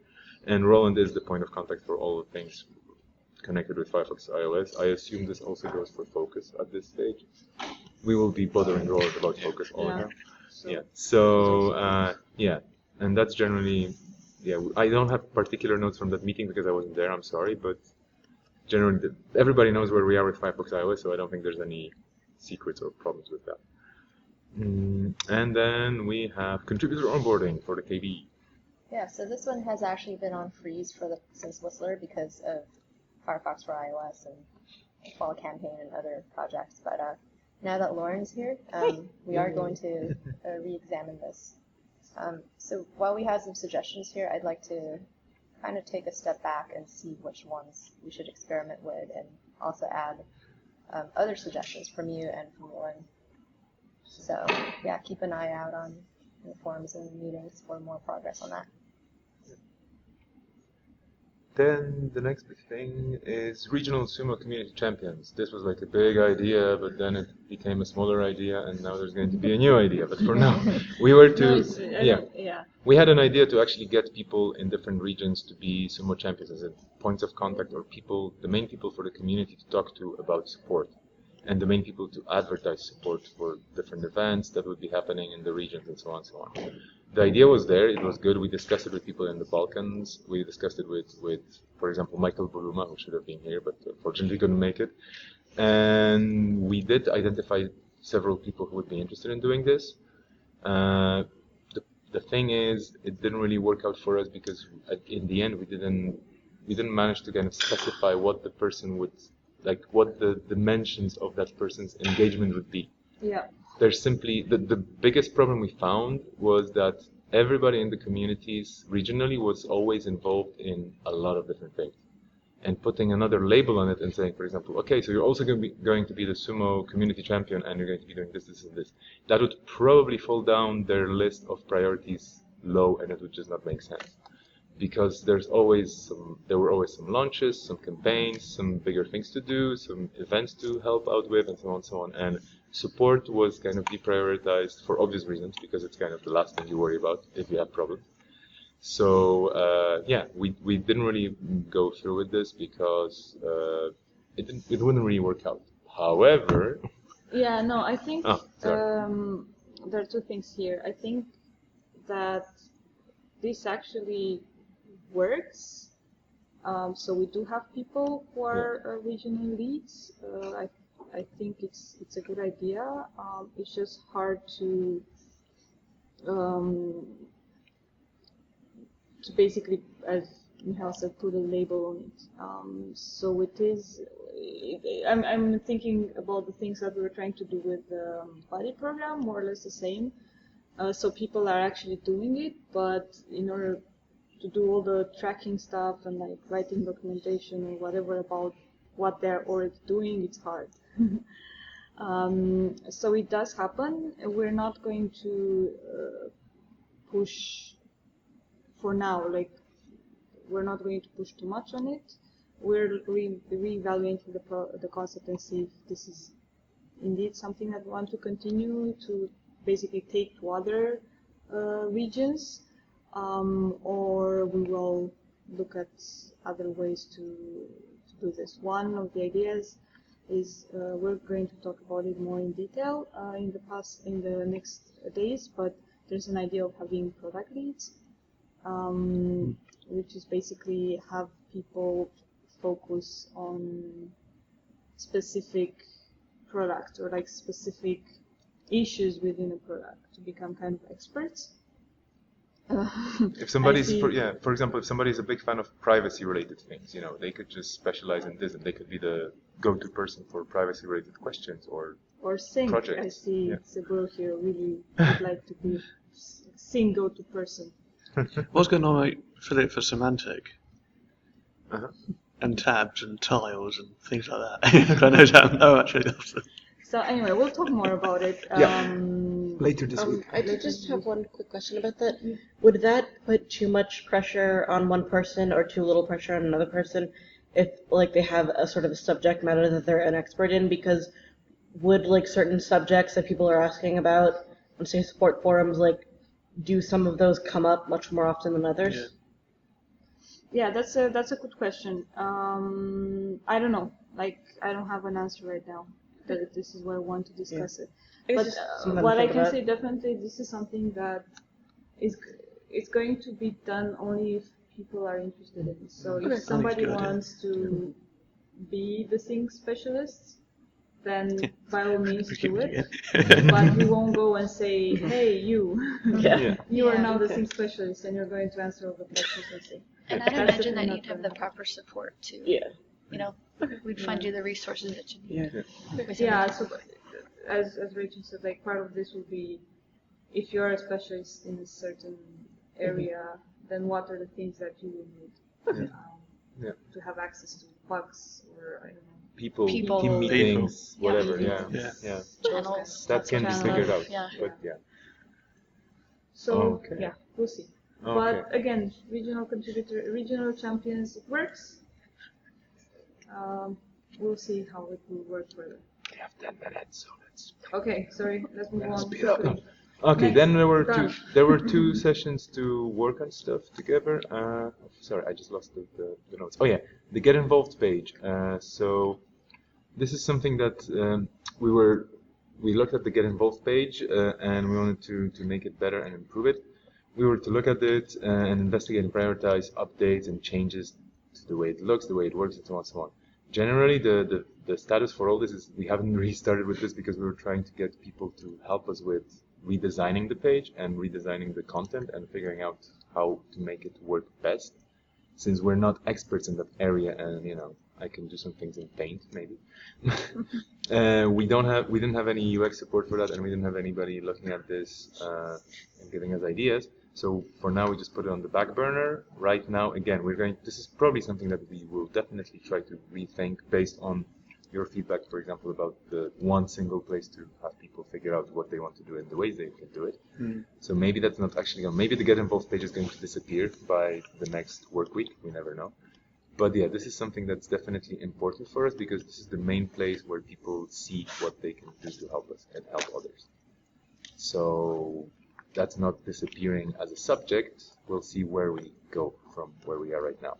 S1: And Roland is the point of contact for all the things connected with Firefox iOS. I assume this also goes for Focus at this stage. We will be bothering Roland about Focus all the time. And that's generally, I don't have particular notes from that meeting because I wasn't there, I'm sorry, but generally, everybody knows where we are with Firefox iOS, so I don't think there's any secrets or problems with that. And then we have contributor onboarding for the KB.
S6: Yeah, so this one has actually been on freeze since Whistler because of Firefox for iOS and Fall Campaign and other projects. But now that Lauren's here, we are going to re-examine this. So while we have some suggestions here, I'd like to kind of take a step back and see which ones we should experiment with, and also add other suggestions from you and from Lauren. So yeah, keep an eye out on the forums and meetings for more progress on that.
S1: Then the next big thing is regional Sumo community champions. This was like a big idea, but then it became a smaller idea, and now there's going to be a new idea. But for now, we were to we had an idea to actually get people in different regions to be Sumo champions as a points of contact, or people, the main people for the community to talk to about support, and the main people to advertise support for different events that would be happening in the regions, and so on and so on. The idea was there, it was good. We discussed it with people in the Balkans. We discussed it with for example, Michael Boluma, who should have been here, but unfortunately couldn't make it. And we did identify several people who would be interested in doing this. The thing is, it didn't really work out for us because in the end we didn't manage to kind of specify what the person would, like what the dimensions of that person's engagement would be.
S2: Yeah.
S1: There's simply, the biggest problem we found was that everybody in the communities regionally was always involved in a lot of different things. And putting another label on it and saying, for example, okay, so you're also going to be the Sumo community champion, and you're going to be doing this, this, and this. That would probably fall down their list of priorities low, and it would just not make sense. Because there were always some launches, some campaigns, some bigger things to do, some events to help out with, and so on and so on. And support was kind of deprioritized for obvious reasons, because it's kind of the last thing you worry about if you have problems. So yeah, we didn't really go through with this because it wouldn't really work out. However,
S2: yeah, no, I think there are two things here. I think that this actually works. So we do have people who are regional leads. I think it's a good idea. It's just hard to basically, as Michal said, put a label on it. So it is. I'm thinking about the things that we were trying to do with the buddy program, more or less the same. So people are actually doing it, but in order to do all the tracking stuff and like writing documentation or whatever about what they're already doing, it's hard. So it does happen. We're not going to push for now, like we're not going to push too much on it. We're re-evaluating the concept and see if this is indeed something that we want to continue to basically take to other regions, or we will look at other ways to do this. One of the ideas is we're going to talk about it more in detail in the next days, but there's an idea of having product leads, which is basically have people focus on specific product or like specific issues within a product to become kind of experts.
S1: If somebody's, for example, if somebody's a big fan of privacy-related things, you know, they could just specialize in this, and they could be the go-to person for privacy-related questions or
S2: sync.
S1: Projects.
S2: I see Sebro here really would like to be sync go-to person.
S8: What's going on, mate, Philip, for semantic? And tabs and tiles and things like that. I know that. Oh, actually.
S2: So anyway, we'll talk more about it.
S11: Later this week.
S7: I did just have one quick question about that. Would that put too much pressure on one person or too little pressure on another person if like they have a sort of a subject matter that they're an expert in? Because would like certain subjects that people are asking about on say support forums, like do some of those come up much more often than others?
S2: Yeah, that's a good question. I don't know. Like I don't have an answer right now. This is why I want to discuss it. But what I can say definitely, this is something that is going to be done only if people are interested in it. So if somebody wants to be the sync specialists, then by all means do it.
S8: Again.
S2: But we won't go and say, hey, you,
S7: Yeah.
S2: you are
S10: Yeah.
S2: now the sync specialist and you're going to answer all the questions we say.
S10: And I'd
S2: That's
S10: imagine
S2: definitely
S10: that you'd
S2: not
S10: have the
S2: gonna
S10: proper support too.
S7: Yeah.
S10: You know, we'd fund you the resources that you need.
S7: Yeah.
S10: within
S2: Yeah,
S10: the
S2: so as Rachel said, like part of this will be if you're a specialist in a certain area, then what are the things that you will need
S1: Yeah.
S2: to have access to bugs or I don't know.
S1: People,
S10: People.
S1: team meetings,
S10: Yeah.
S1: whatever. Yeah.
S7: Yeah.
S1: Yeah.
S10: channels.
S1: That
S10: lots
S1: can
S10: of
S1: be
S10: channels.
S1: figured out.
S10: Yeah.
S1: But yeah.
S2: So
S1: Okay.
S2: yeah, we'll see.
S1: Okay.
S2: But again, regional champions, it works. We'll see how it will work further.
S1: We have 10 minutes, so let's.
S2: Okay, sorry, let's move on.
S1: speed up. Okay,
S2: Next,
S1: then
S2: done.
S1: there were two sessions to work on stuff together. Sorry, I just lost the notes. Oh yeah, the get involved page. So this is something that we looked at the get involved page and we wanted to make it better and improve it. We were to look at it and investigate and prioritize updates and changes to the way it looks, the way it works, and so on and so on. Generally, the status for all this is we haven't really started with this because we were trying to get people to help us with redesigning the page and redesigning the content and figuring out how to make it work best. Since we're not experts in that area, and you know, I can do some things in Paint maybe. We didn't have any UX support for that, and we didn't have anybody looking at this and giving us ideas. So for now, we just put it on the back burner. Right now, again, this is probably something that we will definitely try to rethink based on your feedback, for example, about the one single place to have people figure out what they want to do and the ways they can do it. So maybe that's not actually going. Maybe the get involved page is going to disappear by the next work week. We never know. But yeah, this is something that's definitely important for us because this is the main place where people see what they can do to help us and help others. So that's not disappearing as a subject. We'll see where we go from where we are right now.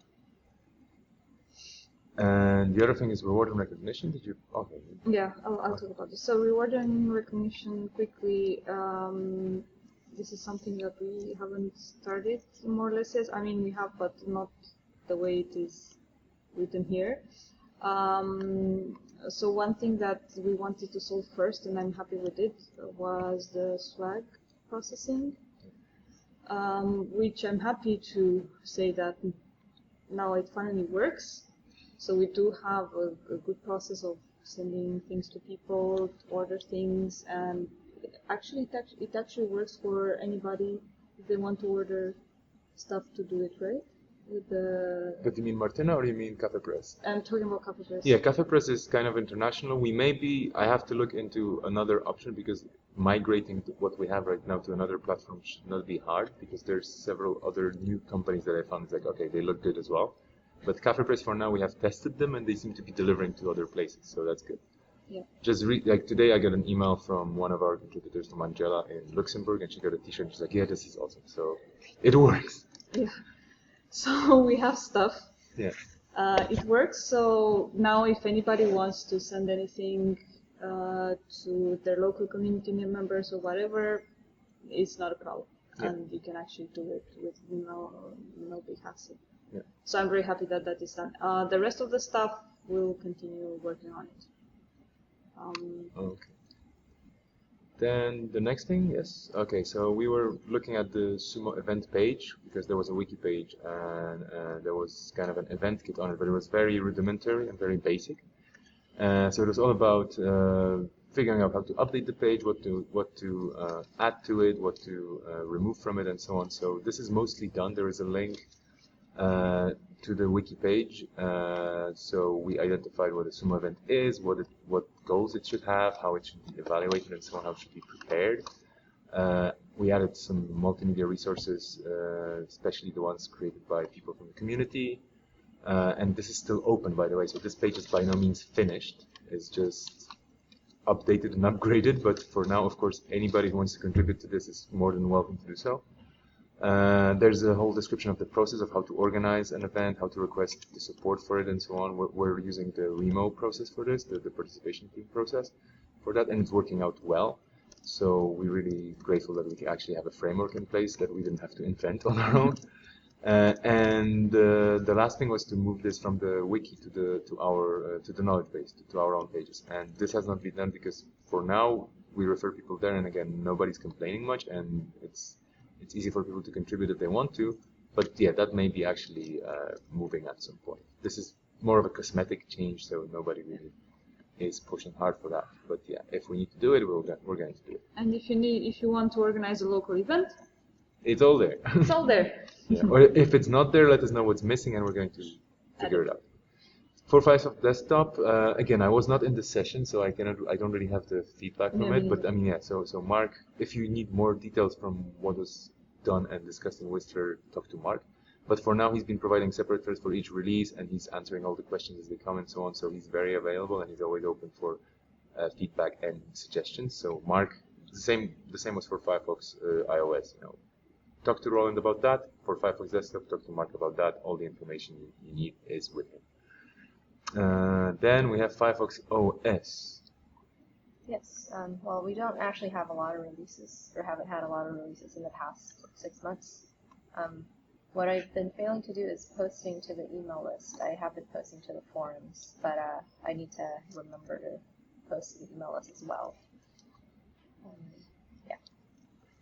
S1: And the other thing is reward and recognition. Did you? Okay.
S2: Yeah, I'll talk about this. So reward and recognition quickly. This is something that we haven't started more or less yet. I mean, we have, but not the way it is written here. So one thing that we wanted to solve first, and I'm happy with it, was the swag processing, which I'm happy to say that now it finally works. So we do have a good process of sending things to people, order things, and actually it actually works for anybody if they want to order stuff to do it, right? With the.
S1: But you mean Martina or you mean Cafe Press?
S2: I'm talking about Cafe Press.
S1: Yeah, Cafe Press is kind of international. I have to look into another option because migrating what we have right now to another platform should not be hard because there's several other new companies that I found. It's like, okay, they look good as well. But Cafe Press for now we have tested them and they seem to be delivering to other places, so that's good.
S2: Yeah.
S1: Just like today I got an email from one of our contributors from Angela in Luxembourg and she got a t-shirt and she's like, yeah, this is awesome. So it works.
S2: Yeah. So we have stuff.
S1: Yeah.
S2: It works. So now if anybody wants to send anything to their local community members or whatever, it's not a problem. Yeah. And you can actually do it with no big hassle.
S1: Yeah.
S2: So I'm very happy that that is done. The rest of the stuff, we'll continue working on it.
S1: Okay. Then the next thing, yes. Okay, so we were looking at the Sumo event page because there was a wiki page and there was kind of an event kit on it, but it was very rudimentary and very basic. So it was all about figuring out how to update the page, what to add to it, what to remove from it, and so on. So this is mostly done. There is a link to the wiki page. So we identified what a Sumo event is, what goals it should have, how it should be evaluated, and so on, how it should be prepared. We added some multimedia resources, especially the ones created by people from the community. And this is still open, by the way, so this page is by no means finished. It's just updated and upgraded, but for now, of course, anybody who wants to contribute to this is more than welcome to do so. There's a whole description of the process of how to organize an event, how to request the support for it, and so on. We're using the Remo process for this, the participation team process for that, and it's working out well. So we're really grateful that we actually have a framework in place that we didn't have to invent on our own. And the last thing was to move this from the wiki to the knowledge base, to our own pages. And this has not been done because for now we refer people there, and again nobody's complaining much, and it's easy for people to contribute if they want to. But yeah, that may be actually moving at some point. This is more of a cosmetic change, so nobody really is pushing hard for that. But yeah, if we need to do it, we're going to do it.
S2: And if you want to organize a local event,
S1: it's all there.
S2: It's all there.
S1: Yeah. Or if it's not there, let us know what's missing, and we're going to figure it out. For Firefox Desktop, again, I was not in the session, so I don't really have the feedback from it. But I mean, yeah. So Mark, if you need more details from what was done and discussed in Whistler, talk to Mark. But for now, he's been providing separate threads for each release, and he's answering all the questions as they come and so on. So he's very available, and he's always open for feedback and suggestions. So Mark, the same was for Firefox iOS. Talk to Roland about that. For Firefox Desktop, talk to Mark about that. All the information you need is with him. Then we have Firefox OS.
S6: Yes. Well, we don't actually have a lot of releases, or haven't had a lot of releases in the past 6 months. What I've been failing to do is posting to the email list. I have been posting to the forums, but I need to remember to post to the email list as well. Yeah.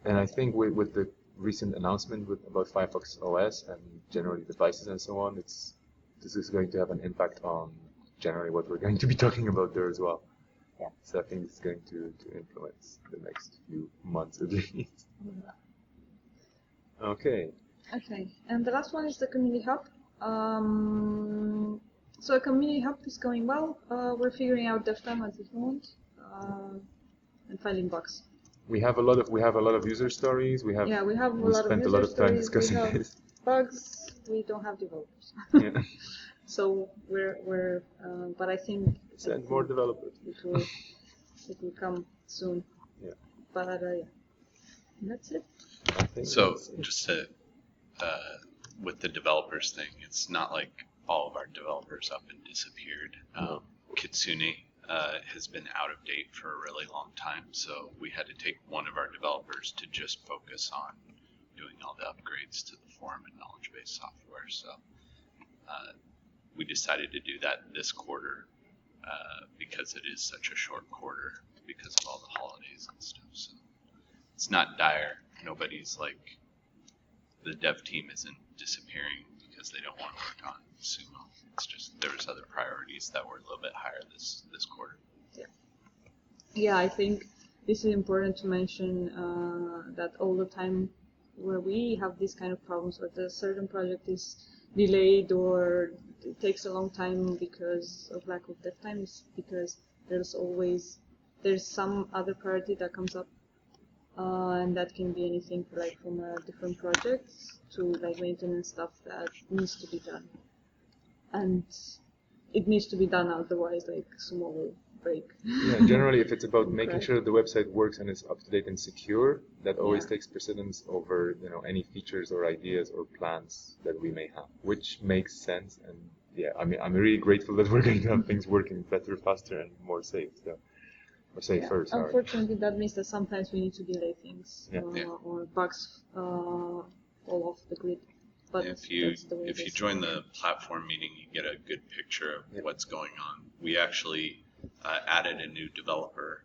S1: And I think with the recent announcement about Firefox OS and generally devices and so on, this is going to have an impact on generally what we're going to be talking about there as well.
S6: Yeah.
S1: So I think it's going to influence the next few months at least. Okay.
S2: Okay, and the last one is the Community Hub. So a Community Hub is going well. We're figuring out dev time at this moment and finding bugs.
S1: We have a lot of user stories. We spent a lot of time discussing this.
S2: Bugs. We don't have developers.
S1: Yeah.
S2: So we're but I think
S1: send more developers.
S2: It will come soon.
S1: Yeah.
S2: But yeah, that's it.
S9: So just to with the developers thing, it's not like all of our developers up and disappeared. Kitsune has been out of date for a really long time, so we had to take one of our developers to just focus on doing all the upgrades to the forum and knowledge base software. So we decided to do that this quarter because it is such a short quarter because of all the holidays and stuff. So it's not dire. Nobody's like, the dev team isn't disappearing because they don't want to work on Sumo. It's just there was other priorities that were a little bit higher this quarter.
S2: Yeah, I think this is important to mention that all the time where we have these kind of problems, or the certain project is delayed or it takes a long time because of lack of dev time, is because there's some other priority that comes up. And that can be anything from different projects to maintenance stuff that needs to be done, and it needs to be done, otherwise Sumo will break.
S1: Yeah, generally if it's about making sure the website works and is up to date and secure, that always takes precedence over any features or ideas or plans that we may have, which makes sense. And yeah, I mean, I'm really grateful that we're going to have things working better, faster, and more safe. So.
S2: Unfortunately, that means that sometimes we need to delay things or bugs fall off the grid. But
S9: if you join the platform meeting, you get a good picture of what's going on. We actually added a new developer.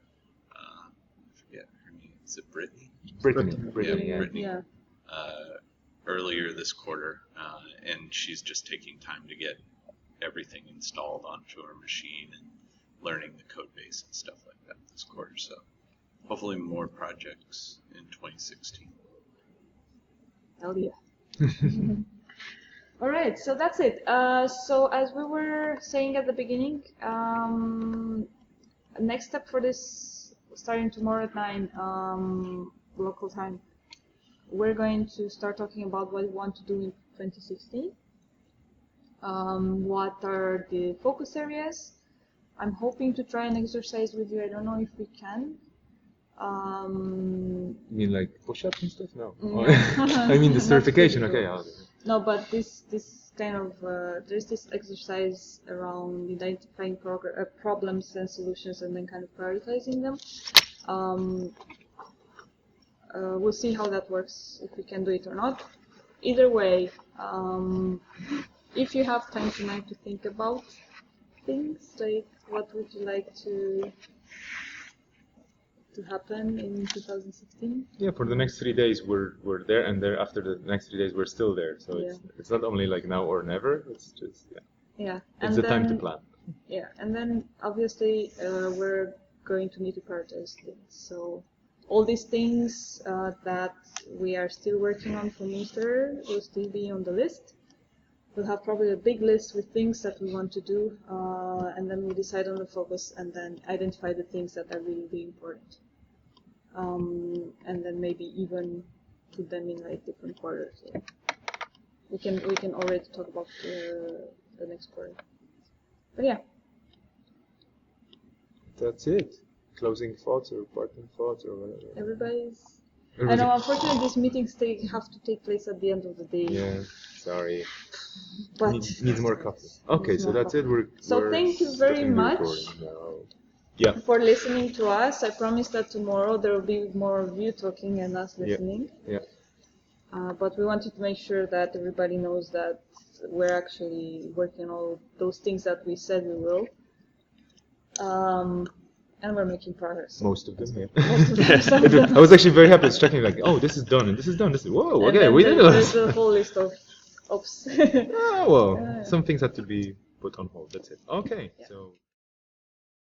S9: I forget her name. Is it Brittany?
S1: Brittany.
S2: Yeah.
S9: Earlier this quarter, and she's just taking time to get everything installed onto her machine and learning the code base and stuff like that this quarter. So hopefully more projects in 2016.
S2: Hell yeah. All right, so that's it. So as we were saying at the beginning, next step for this, starting tomorrow at 9 local time, we're going to start talking about what we want to do in 2016. What are the focus areas? I'm hoping to try an exercise with you. I don't know if we can.
S1: You mean like push-ups and stuff? No.
S2: Yeah.
S1: I mean the certification. Okay.
S2: No, but this kind of there's this exercise around identifying problems and solutions and then kind of prioritizing them. We'll see how that works, if we can do it or not. either way, if you have time tonight to think about things, like what would you like to happen in 2016?
S1: Yeah, for the next 3 days we're there, and there after the next 3 days we're still there. So it's not only like now or never. It's just
S2: Yeah.
S1: It's the time to plan.
S2: Yeah, and then obviously we're going to need to prioritize things. So all these things that we are still working on for Munster will still be on the list. We'll have probably a big list with things that we want to do, and then we'll decide on the focus and then identify the things that are really, really important. And then maybe even put them in like different quarters. So we can already talk about the next quarter. But yeah.
S1: That's it. Closing thoughts or parting thoughts or whatever.
S2: Everybody's. I know, unfortunately, these meetings have to take place at the end of the day.
S1: Yeah, sorry.
S2: But
S1: needs more coffee. Okay, so that's it.
S2: So thank you very much for listening to us. I promise that tomorrow there will be more of you talking and us listening.
S1: Yeah.
S2: But we wanted to make sure that everybody knows that we're actually working on all those things that we said we will. And we're making progress.
S1: Most of them, yeah.
S2: Most of them, some of them.
S1: I was actually very happy. It's checking like, oh, this is done and this is done. This is whoa. Okay, we did it.
S2: There's a whole list of oops.
S1: Well, some things had to be put on hold. That's it. Okay, so.